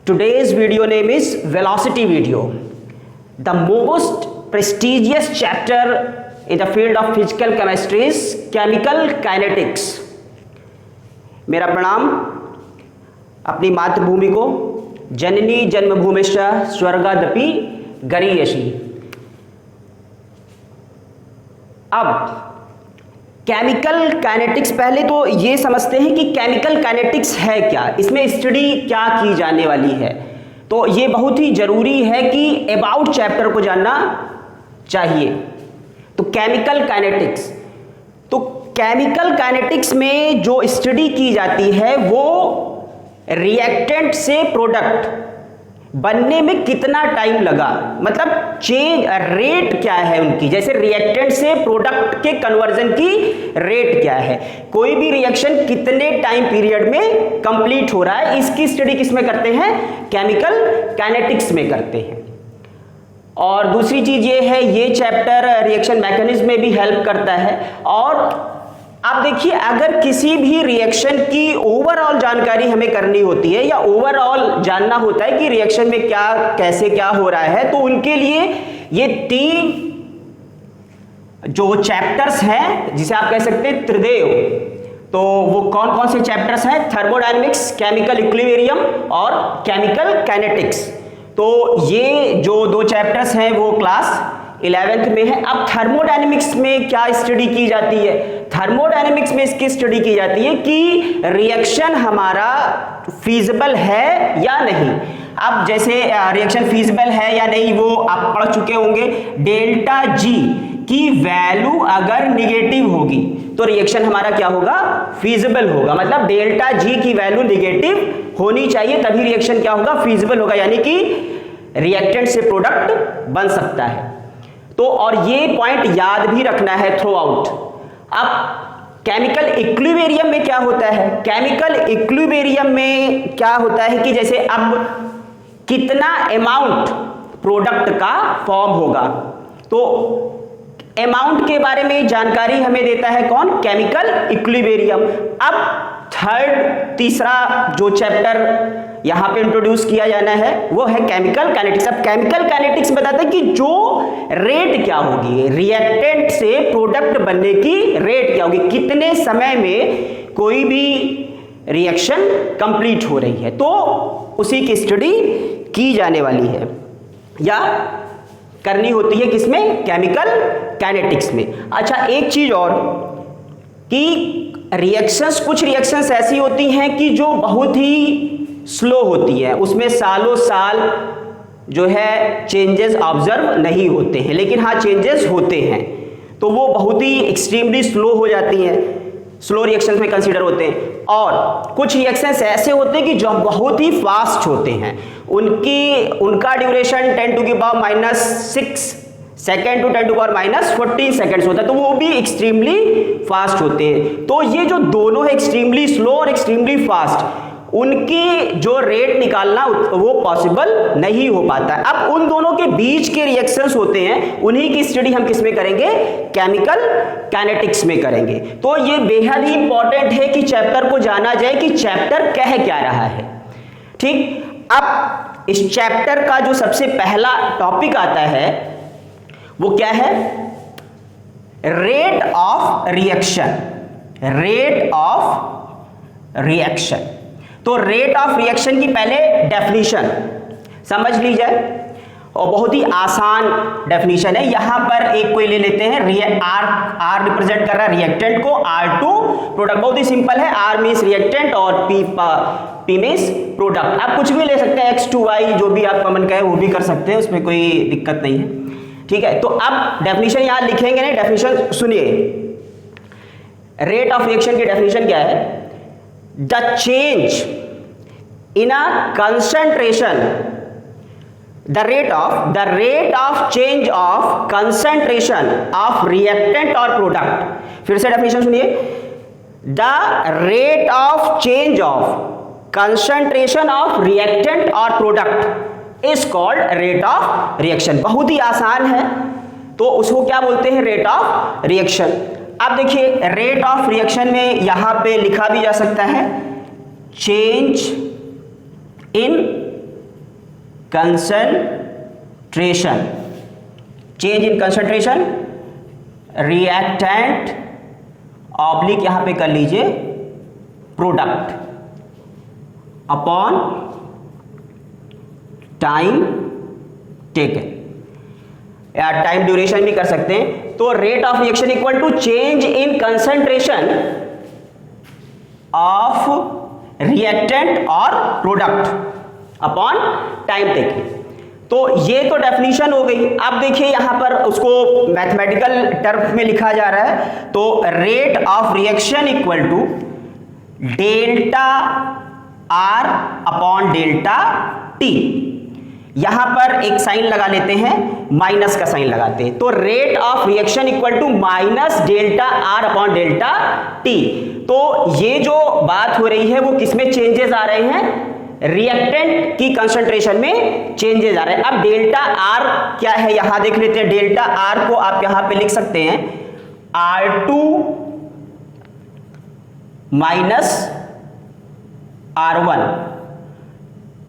Today's video name is velocity video. The most prestigious chapter in the field of physical chemistry is chemical kinetics. मेरा प्रणाम अपनी मातृभूमि को, जननी जन्मभूमिश्च स्वर्गादपि गरीयसी। अब chemical kinetics, पहले तो ये समझते हैं कि केमिकल काइनेटिक्स है क्या, इसमें स्टडी क्या की जाने वाली है। तो ये बहुत ही जरूरी है कि अबाउट चैप्टर को जानना चाहिए। तो केमिकल काइनेटिक्स, तो केमिकल काइनेटिक्स में जो स्टडी की जाती है वो रिएक्टेंट से प्रोडक्ट बनने में कितना टाइम लगा, मतलब चेंज रेट क्या है उनकी, जैसे रिएक्टेंट से प्रोडक्ट के कन्वर्जन की रेट क्या है, कोई भी रिएक्शन कितने टाइम पीरियड में कंप्लीट हो रहा है, इसकी स्टडी किस में करते हैं, केमिकल काइनेटिक्स में करते हैं। और दूसरी चीज ये है, ये चैप्टर रिएक्शन मैकेनिज्म में भी हेल्प करता है। और आप देखिए, अगर किसी भी रिएक्शन की ओवरऑल जानकारी हमें करनी होती है या ओवरऑल जानना होता है कि रिएक्शन में क्या कैसे क्या हो रहा है, तो उनके लिए ये 3 जो चैप्टर्स हैं, जिसे आप कह सकते हैं त्रिदेव, तो वो कौन कौन से चैप्टर्स हैं, थर्मोडायनेमिक्स, केमिकल इक्विलिब्रियम और केमिकल काइनेटिक्स। तो ये जो 2 चैप्टर्स हैं वो क्लास 11th में है। अब थर्मोडायनेमिक्स में क्या स्टडी की जाती है, थर्मोडायनेमिक्स में इसकी स्टडी की जाती है कि रिएक्शन हमारा फीजिबल है या नहीं। अब जैसे रिएक्शन फीजिबल है या नहीं वो आप पढ़ चुके होंगे। डेल्टा जी की वैल्यू अगर निगेटिव होगी तो रिएक्शन हमारा क्या होगा, फीजिबल होगा। मतलब डेल्टा जी की वैल्यू निगेटिव होनी चाहिए, तभी रिएक्शन क्या होगा, फीजिबल होगा, यानी कि रिएक्टेंट से प्रोडक्ट बन सकता है। तो और ये पॉइंट याद भी रखना है थ्रू आउट। अब केमिकल इक्विलिब्रियम में क्या होता है, केमिकल इक्विलिब्रियम में क्या होता है कि जैसे अब कितना अमाउंट प्रोडक्ट का फॉर्म होगा, तो अमाउंट के बारे में जानकारी हमें देता है कौन, केमिकल इक्विलिब्रियम। अब तीसरा जो चैप्टर यहां पे इंट्रोड्यूस किया जाना है वो है केमिकल काइनेटिक्स। अब केमिकल काइनेटिक्स बताता है कि जो रेट क्या होगी, रिएक्टेंट से प्रोडक्ट बनने की रेट क्या होगी, कितने समय में कोई भी रिएक्शन कंप्लीट हो रही है, तो उसी की स्टडी की जाने वाली है या करनी होती है किसमें, केमिकल काइनेटिक्स में। अच्छा, एक चीज और कि रिएक्शंस, कुछ रिएक्शंस ऐसी होती हैं कि जो बहुत ही स्लो होती है, उसमें सालों साल जो है चेंजेस ऑब्जर्व नहीं होते हैं, लेकिन हाँ चेंजेस होते हैं, तो वो बहुत ही एक्सट्रीमली स्लो हो जाती हैं, स्लो रिएक्शंस में कंसीडर होते हैं। और कुछ रिएक्शंस ऐसे होते हैं कि जो बहुत ही फास्ट होते हैं, उनका ड्यूरेशन 10⁻⁻⁶ सेकेंड टू 10⁻⁻14 सेकेंड्स होता है, तो वो भी एक्सट्रीमली फास्ट होते हैं। तो ये जो दोनों है, एक्सट्रीमली स्लो और एक्सट्रीमली फास्ट, उनकी जो रेट निकालना वो पॉसिबल नहीं हो पाता है। अब उन दोनों के बीच के रिएक्शंस होते हैं, उन्हीं की स्टडी हम किस में करेंगे, केमिकल काइनेटिक्स में करेंगे। तो ये बेहद ही इंपॉर्टेंट है कि चैप्टर को जाना जाए कि चैप्टर कह क्या रहा है। ठीक, अब इस चैप्टर का जो सबसे पहला टॉपिक आता है वो क्या है, rate of reaction, rate of reaction. तो रेट ऑफ रिएक्शन की पहले डेफिनेशन समझ ली जाए, और बहुत ही आसान डेफिनेशन है। यहां पर एक कोई ले लेते हैं, आर रिप्रेजेंट कर रहा है रिएक्टेंट को, R2 प्रोडक्ट, बहुत ही सिंपल है, R मींस रिएक्टेंट और P मींस प्रोडक्ट। आप कुछ भी ले सकते हैं, X2Y जो भी आप कॉमन कहे वो भी कर सकते हैं, उसमें कोई दिक्कत नहीं है। ठीक है, तो अब डेफिनेशन यहां लिखेंगे नहीं, डेफिनेशन सुनिए। रेट ऑफ रिएक्शन की डेफिनेशन क्या है, the change in a concentration, the rate of change of concentration of reactant or product। फिर से डेफिनेशन सुनिए, the rate of change of concentration of reactant or product is called rate of reaction। बहुत ही आसान है, तो उसको क्या बोलते हैं, रेट ऑफ रिएक्शन। अब देखिए, रेट ऑफ रिएक्शन में यहां पे लिखा भी जा सकता है change in concentration, change in concentration, reactant oblique यहां पे कर लीजिए प्रोडक्ट अपॉन टाइम टेकन, या टाइम ड्यूरेशन भी कर सकते हैं। तो rate of reaction equal to change in concentration of reactant और प्रोडक्ट अपॉन टाइम टेकन। तो ये तो डेफिनेशन हो गई। अब देखिए यहां पर उसको मैथमेटिकल टर्म में लिखा जा रहा है। तो rate of reaction equal to delta R upon delta T. यहां पर एक साइन लगा लेते हैं, माइनस का साइन लगाते हैं। तो rate of reaction equal to minus delta R upon delta T. तो ये जो बात हो रही है वो किसमें चेंजेस आ रहे हैं, रिएक्टेंट की कंसंट्रेशन में चेंजेस आ रहे हैं। अब डेल्टा आर क्या है यहां देख लेते हैं। डेल्टा आर को आप यहां पे लिख सकते हैं R2 माइनस R1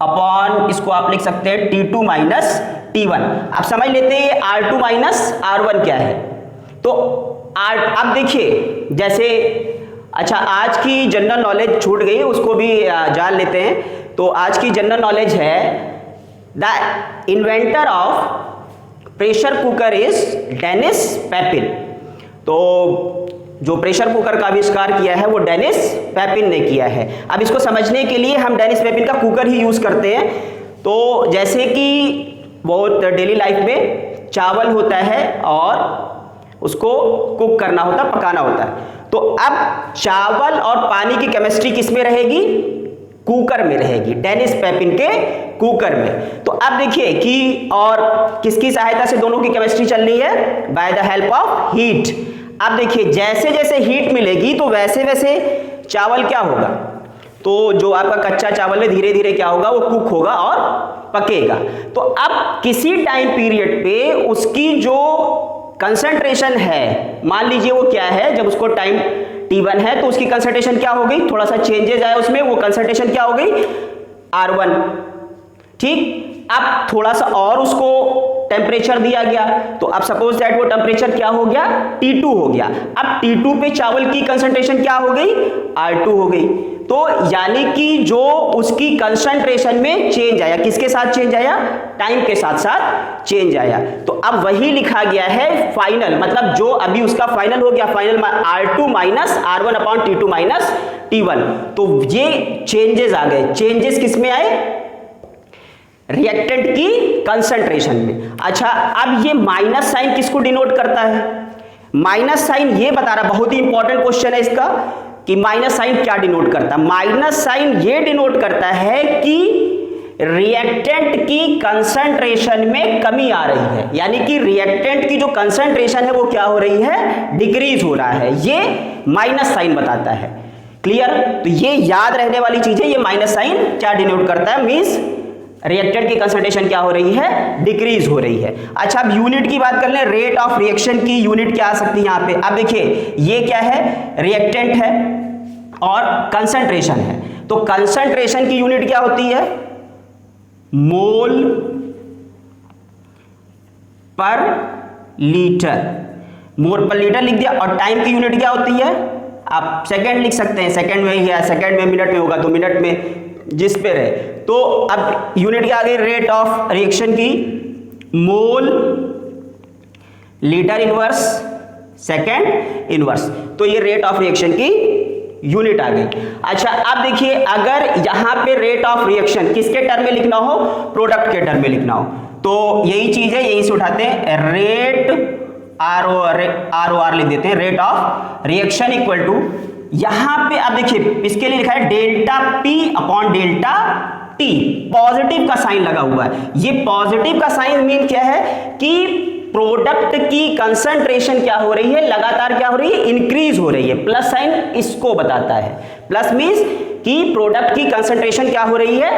अपॉन, इसको आप लिख सकते हैं T2 माइनस T1। आप समझ लेते हैं R2 माइनस R1 क्या है। तो अब देखिए जैसे, अच्छा आज की जनरल नॉलेज छूट गई, उसको भी जान लेते हैं। तो आज की जनरल नॉलेज है the inventor of pressure cooker is Denis Papin. तो जो प्रेशर कुकर का आविष्कार किया है वो डेनिस पैपिन ने किया है। अब इसको समझने के लिए हम डेनिस पैपिन का कुकर ही यूज करते हैं। तो जैसे कि बहुत डेली लाइफ में चावल होता है और उसको कुक करना होता है, पकाना होता है। तो अब चावल और पानी की केमिस्ट्री किस में रहेगी, कुकर में रहेगी, डेनिस पैपिन के कुकर में। तो अब देखिए कि और किसकी सहायता से दोनों की केमिस्ट्री चल रही है, by the help of heat. अब देखिए जैसे जैसे हीट मिलेगी तो वैसे वैसे चावल क्या होगा, तो जो आपका कच्चा चावल है धीरे धीरे क्या होगा, वो कुक होगा और पकेगा। तो अब किसी टाइम पीरियड पे उसकी जो कंसंट्रेशन है, मान लीजिए वो क्या है, जब उसको टाइम T1 है तो उसकी कंसंट्रेशन क्या हो गई, थोड़ा सा चेंजेस आया उसमें, वो कंसंट्रेशन क्या हो गई R1। ठीक, अब थोड़ा सा और उसको टेम्परेचर दिया गया, तो अब सपोज दैट वो टेम्परेचर क्या हो गया, T2 हो गया। अब T2 पे चावल की कंसंट्रेशन क्या हो गई, R2 हो गई। तो यानी कि जो उसकी कंसंट्रेशन में चेंज आया, किसके साथ चेंज आया, टाइम के साथ साथ चेंज आया। तो अब वही लिखा गया है फाइनल, मतलब जो अभी उसका फाइनल हो गया, final R2 minus R1 upon T2 minus T1। तो ये चेंजेस आ गए। चेंजेस किसमें आए, रिएक्टेंट की कंसंट्रेशन में। अच्छा, अब ये माइनस साइन किसको डिनोट करता है, माइनस साइन ये बता रहा, बहुत ही इंपॉर्टेंट क्वेश्चन है इसका कि माइनस साइन क्या डिनोट करता है। माइनस साइन ये डिनोट करता है कि रिएक्टेंट की कंसंट्रेशन में कमी आ रही है, यानी कि रिएक्टेंट की जो कंसंट्रेशन है वो क्या हो रही है, डिक्रीज हो रहा है। ये माइनस साइन बताता है। क्लियर, तो ये याद रहने वाली चीज है। ये माइनस साइन क्या डिनोट करता है, मींस रिएक्टेंट की कंसंट्रेशन क्या हो रही है, डिक्रीज हो रही है। अच्छा, अब यूनिट की बात कर लें, रेट ऑफ रिएक्शन की यूनिट क्या आ सकती है यहाँ पे। अब देखिए ये क्या है, रिएक्टेंट है और कंसंट्रेशन है। तो कंसंट्रेशन की यूनिट क्या होती है, मोल पर लीटर, मोल पर लीटर लिख दिया। और टाइम की यूनिट क्या होती है, आप सेकंड लिख सकते हैं, सेकंड में या सेकंड में, मिनट में होगा तो मिनट में, जिस पे रहे। तो अब यूनिट क्या आ गई, रेट ऑफ रिएक्शन की mole litre inverse second inverse. तो ये रेट ऑफ रिएक्शन की यूनिट आ गई। अच्छा, अब देखिए अगर यहां पे रेट ऑफ रिएक्शन किसके टर्म में लिखना हो, प्रोडक्ट के टर्म में लिखना हो, तो यही चीज है, यही से उठाते हैं, रेट ROR लिख देते हैं, rate of reaction equal to, यहां पे अब देखिए इसके लिए लिखा है delta P upon delta T, positive का साइन लगा हुआ है। ये पॉजिटिव का साइन मीन क्या है कि प्रोडक्ट की कंसंट्रेशन क्या हो रही है, लगातार क्या हो रही है, इंक्रीज हो रही है। प्लस साइन इसको बताता है, प्लस मींस कि प्रोडक्ट की कंसंट्रेशन क्या हो रही है,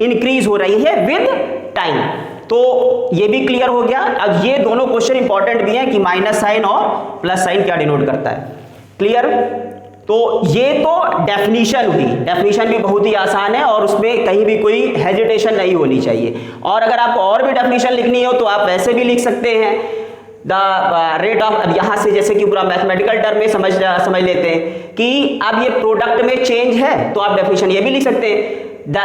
इंक्रीज हो रही है विद टाइम। तो ये भी क्लियर हो गया। अब ये दोनों क्वेश्चन इंपॉर्टेंट भी हैं कि माइनस साइन और प्लस साइन क्या डिनोट करता है। क्लियर, तो ये तो डेफिनीशन हुई, डेफिनीशन भी बहुत ही आसान है और उसमें कहीं भी कोई हेजिटेशन नहीं होनी चाहिए। और अगर आपको और भी डेफिनीशन लिखनी हो तो आप वैसे भी लिख सकते हैं। द रेट ऑफ, अब यहाँ से जैसे कि पूरा मैथमेटिकल टर्म में समझ लेते हैं कि अब ये प्रोडक्ट में चेंज है, तो आप डेफिनेशन ये भी लिख सकते हैं, the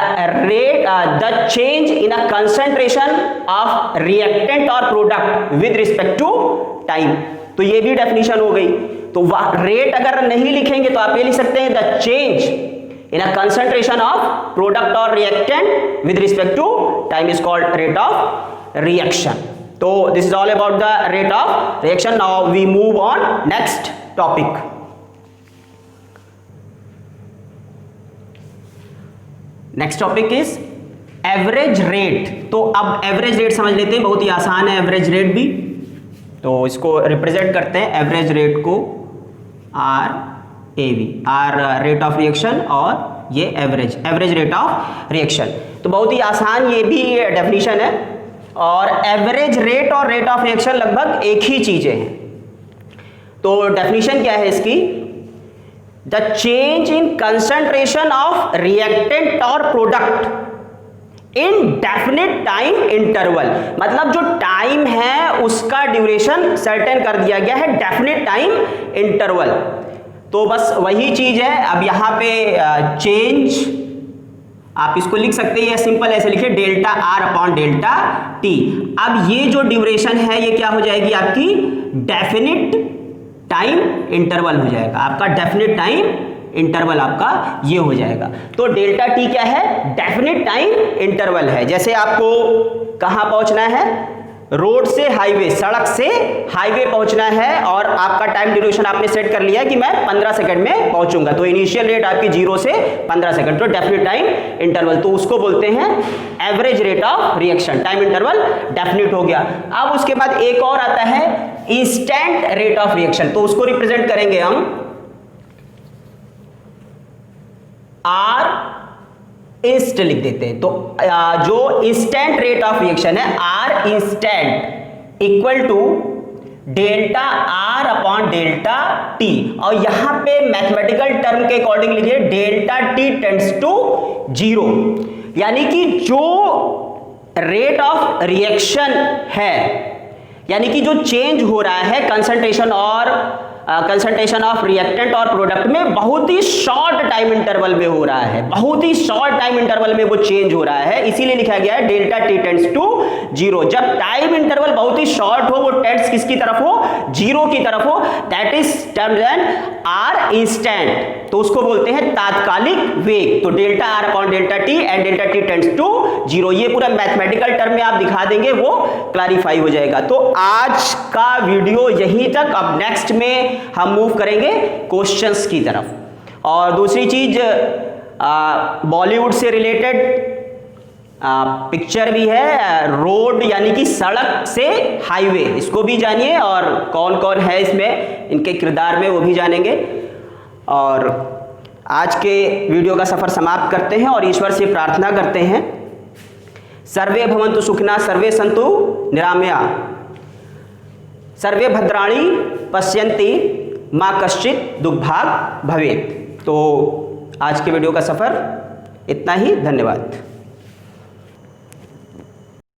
change in a concentration of reactant और product with respect to time. तो ये भी डेफिनेशन हो गई। तो रेट अगर नहीं लिखेंगे तो आप ये लिख सकते हैं, the change in a concentration of product और reactant with respect to time is called rate of reaction. तो this is all about the rate of reaction. Now we move on next topic. Next topic is average rate. तो अब average rate समझ लेते हैं, बहुत ही आसान है average rate भी। तो इसको रिप्रेजेंट करते हैं एवरेज रेट को RAV, R rate of reaction और ये एवरेज रेट ऑफ रिएक्शन। तो बहुत ही आसान ये भी डेफिनेशन है और एवरेज रेट और रेट ऑफ रिएक्शन लगभग एक ही चीजें हैं। तो डेफिनेशन क्या है इसकी, the change in concentration of reactant और product in definite time interval. मतलब जो टाइम है उसका ड्यूरेशन सर्टेन कर दिया गया है, डेफिनेट टाइम इंटरवल। तो बस वही चीज है। अब यहां पे चेंज आप इसको लिख सकते हैं, सिंपल ऐसे लिखिए, delta R upon delta T. अब ये जो ड्यूरेशन है ये क्या हो जाएगी आपकी डेफिनिट टाइम इंटरवल हो जाएगा, आपका डेफिनिट टाइम इंटरवल आपका ये हो जाएगा। तो डेल्टा टी क्या है, डेफिनिट टाइम इंटरवल है। जैसे आपको कहां पहुंचना है, रोड से हाईवे, सड़क से हाईवे पहुंचना है और आपका टाइम ड्यूरेशन आपने सेट कर लिया है कि मैं 15 सेकंड में पहुंचूंगा। तो इनिशियल रेट आपकी 0 से 15 सेकंड, तो डेफिनेट टाइम इंटरवल, तो उसको बोलते हैं average rate of reaction. Time interval definite हो गया। अब उसके बाद एक और आता है इंस्टेंट रेट ऑफ रिएक्शन। तो उसको रिप्रेजेंट करेंगे हम आर इंस्ट लिख देते हैं। तो जो इंस्टेंट रेट ऑफ रिएक्शन है R instant equal to delta R upon delta T. और यहां पे मैथमेटिकल टर्म के अकॉर्डिंग लिखिए डेल्टा टी टेंड्स टू 0, यानी कि जो रेट ऑफ रिएक्शन है, यानी कि जो चेंज हो रहा है कंसंट्रेशन ऑफ रिएक्टेंट और प्रोडक्ट में बहुत ही शॉर्ट टाइम इंटरवल में हो रहा है, बहुत ही शॉर्ट टाइम इंटरवल में वो चेंज हो रहा है, इसीलिए लिखा गया है डेल्टा टी टेंड्स टू 0। जब टाइम इंटरवल बहुत ही शॉर्ट हो, वो टेंड्स किसकी तरफ हो, 0 की तरफ हो, that is termed as R instant. तो उसको बोलते हैं तात्कालिक वेग। तो delta R upon delta T and delta T tends to 0, ये पूरा मैथमेटिकल टर्म में आप दिखा देंगे, वो क्लैरिफाई हो जाएगा। तो आज का वीडियो यहीं तक। अब नेक्स्ट में हम मूव करेंगे क्वेश्चंस की तरफ। और दूसरी चीज, बॉलीवुड से रिलेटेड पिक्चर भी है, रोड यानी कि सड़क से हाईवे, इसको भी जानिए और कौन कौन है इसमें, इनके किरदार में, वो भी जानेंगे। और आज के वीडियो का सफर समाप्त करते हैं और ईश्वर से प्रार्थना करते हैं, सर्वे भवन्तु सुखिनः, सर्वे सन्तु निरामया, सर्वे भद्राणि पश्यन्ति, मा कश्चित् दुःखभाग् भवेत्। तो आज के वीडियो का सफर इतना ही, धन्यवाद।